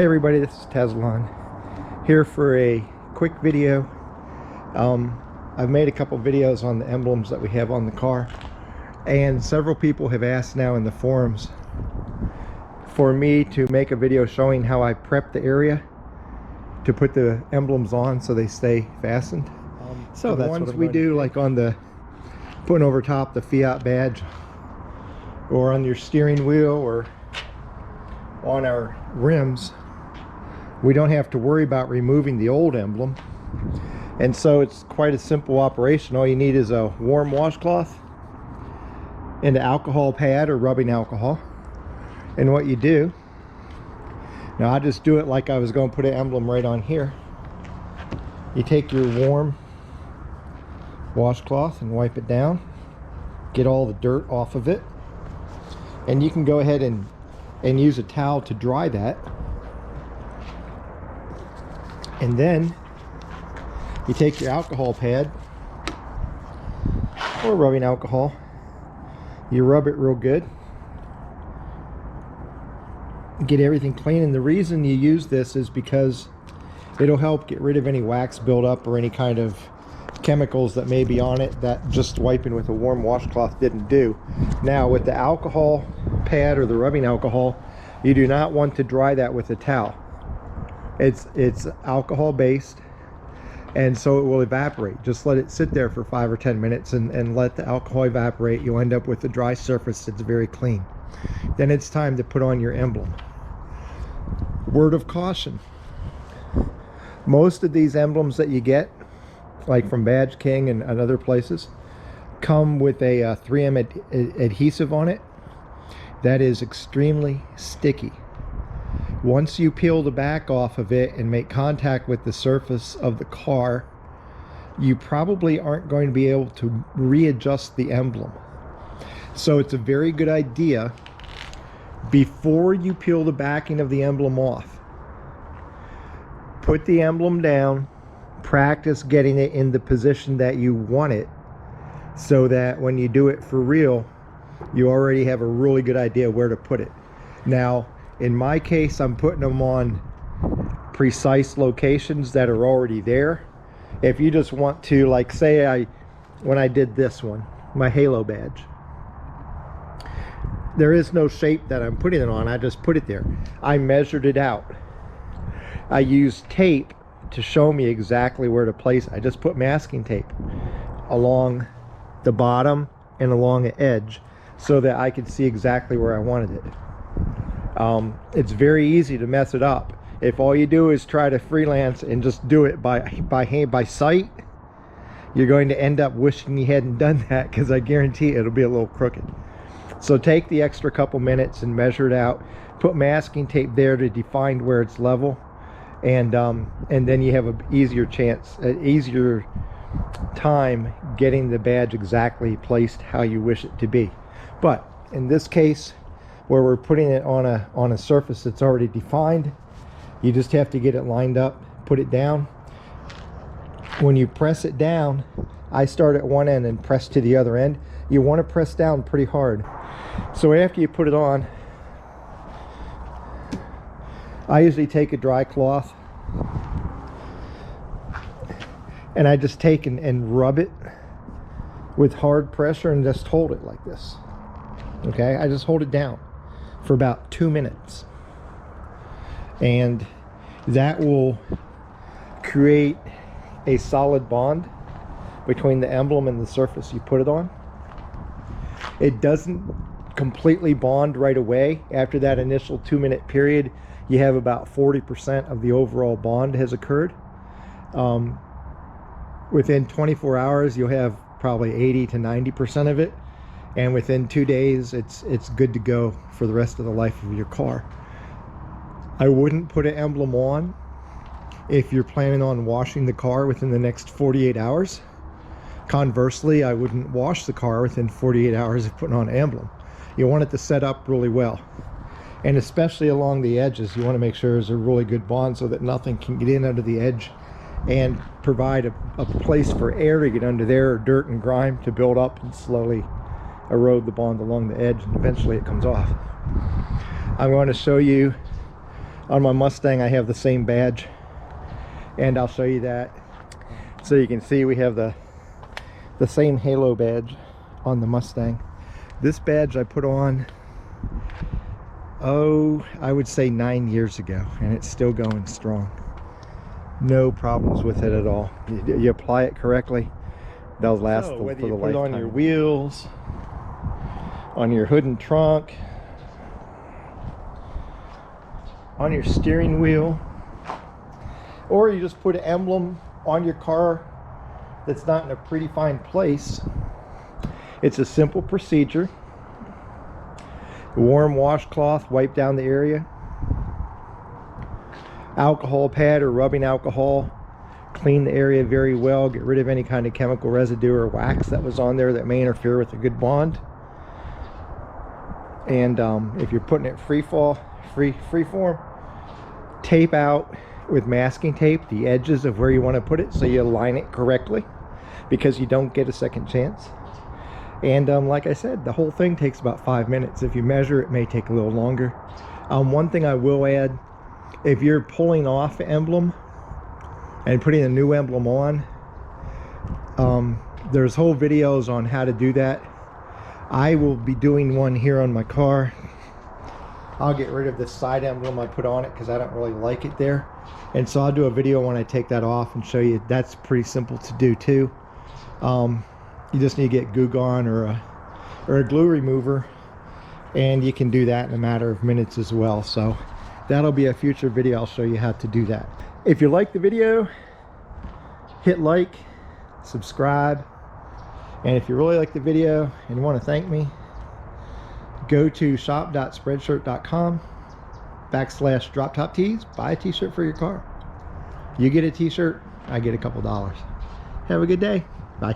Hey everybody, this is Tezlon here for a quick video. I've made a couple videos on the emblems that we have on the car, and several people have asked now in the forums for me to make a video showing how I prep the area to put the emblems on so they stay fastened. So the ones we do, like on the putting over top the Fiat badge, or on your steering wheel, or on our rims, we don't have to worry about removing the old emblem, and so it's quite a simple operation. All you need is a warm washcloth and an alcohol pad or rubbing alcohol. And what you do now, I just do it like I was going to put an emblem right on here. You take your warm washcloth and wipe it down, get all the dirt off of it, and you can go ahead and use a towel to dry that. And then you take your alcohol pad or rubbing alcohol, you rub it real good, get everything clean. And the reason you use this is because it'll help get rid of any wax buildup or any kind of chemicals that may be on it that just wiping with a warm washcloth didn't do. Now with the alcohol pad or the rubbing alcohol, you do not want to dry that with a towel. It's alcohol based, and so it will evaporate. Just let it sit there for 5 or 10 minutes and let the alcohol evaporate. You'll end up with a dry surface that's very clean. Then it's time to put on your emblem. Word of caution: most of these emblems that you get, like from Badge King and other places, come with a 3M adhesive on it that is extremely sticky. Once you peel the back off of it and make contact with the surface of the car, you probably aren't going to be able to readjust the emblem. So it's a very good idea, before you peel the backing of the emblem off, put the emblem down, practice getting it in the position that you want it, so that when you do it for real, you already have a really good idea where to put it. Now, in my case, I'm putting them on precise locations that are already there. If you just want to, like, say when I did this one, my Halo badge, there is no shape that I'm putting it on. I just put it there. I measured it out. I used tape to show me exactly where to place it. I just put masking tape along the bottom and along the edge so that I could see exactly where I wanted it. It's very easy to mess it up. If all you do is try to freelance and just do it by hand, by sight, you're going to end up wishing you hadn't done that, because I guarantee it'll be a little crooked. So take the extra couple minutes and measure it out. Put masking tape there to define where it's level, and then you have an easier time getting the badge exactly placed how you wish it to be. But in this case, where we're putting it on a surface that's already defined, you just have to get it lined up, put it down. When you press it down, I start at one end and press to the other end. You want to press down pretty hard. So after you put it on, I usually take a dry cloth and I just take and rub it with hard pressure and just hold it like this. Okay, I just hold it down for about 2 minutes, and that will create a solid bond between the emblem and the surface you put it on. It doesn't completely bond right away. After that initial 2-minute period, you have about 40% of the overall bond has occurred. Within 24 hours, you'll have probably 80 to 90% of it. And within 2 days, it's good to go for the rest of the life of your car. I wouldn't put an emblem on if you're planning on washing the car within the next 48 hours. Conversely, I wouldn't wash the car within 48 hours of putting on an emblem. You want it to set up really well. And especially along the edges, you want to make sure there's a really good bond so that nothing can get in under the edge and provide a place for air to get under there, or dirt and grime to build up and slowly erode the bond along the edge, and eventually it comes off. I'm going to show you On my Mustang I have the same badge, and I'll show you that. So you can see we have the same halo badge on the Mustang. This badge I put on, oh, I would say 9 years ago, and it's still going strong. No problems with it at all. You apply it correctly, they'll last for the lifetime. Whether you put it on your wheels, on your hood and trunk, on your steering wheel, or you just put an emblem on your car that's not in a predefined place. It's a simple procedure. Warm washcloth, wipe down the area. Alcohol pad or rubbing alcohol, clean the area very well, get rid of any kind of chemical residue or wax that was on there that may interfere with a good bond. And if you're putting it free form, tape out with masking tape the edges of where you want to put it so you align it correctly, because you don't get a second chance. And like I said, the whole thing takes about 5 minutes. If you measure, it may take a little longer. One thing I will add, if you're pulling off an emblem and putting a new emblem on, there's whole videos on how to do that. I will be doing one here on my car. I'll get rid of this side emblem I put on it because I don't really like it there. And so I'll do a video when I take that off and show you. That's pretty simple to do too. You just need to get Goo Gone or a glue remover, and you can do that in a matter of minutes as well. So that'll be a future video. I'll show you how to do that. If you like the video, hit like, subscribe, and if you really like the video and want to thank me, go to shop.spreadshirt.com/droptop tees. Buy a t-shirt for your car. You get a t-shirt, I get a couple dollars. Have a good day. Bye.